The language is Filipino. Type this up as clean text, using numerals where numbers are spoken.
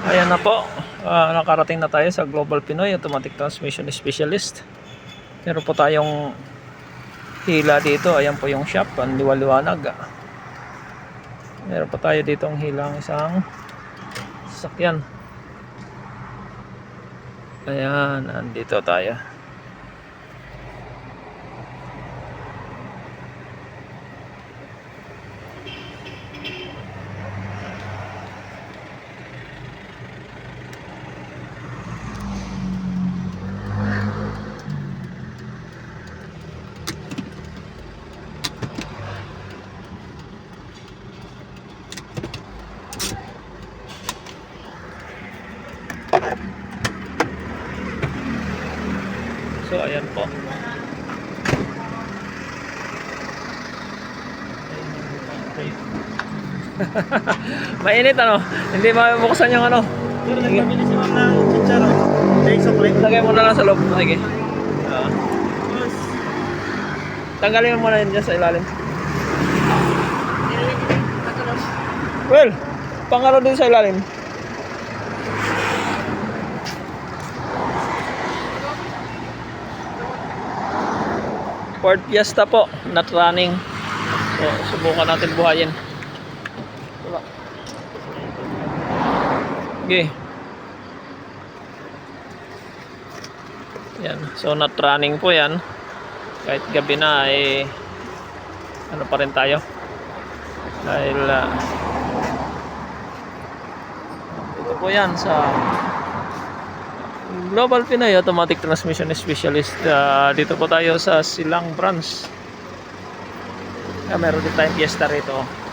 Ayan na po. Nakarating na tayo sa Global Pinoy Automatic Transmission Specialist. Meron po tayong hila dito. Ayan po yung shop. Ang liwaliwanag. Meron po tayo dito ang hilang isang sasakyan. Ayan. Andito tayo. So ayan po. Mainit ano? Hindi mabuksan yung ano. Pero nagpapili si ma'am ng chicharo. Dahil sa plate. Lagay mo na lang sa loob. Sige. Tanggalin mo muna yun dyan sa ilalim. Well, pangalo din sa ilalim. Ford Fiesta po, not running. So, subukan natin buhayin. Okay. Yan. So, not running po yan. Kahit gabi na ay ano pa rin tayo. Dahil ito po yan sa Global Pinoy Automatic Transmission Specialist. Dito po tayo sa Silang Branch. Meron din tayong Fiesta rito.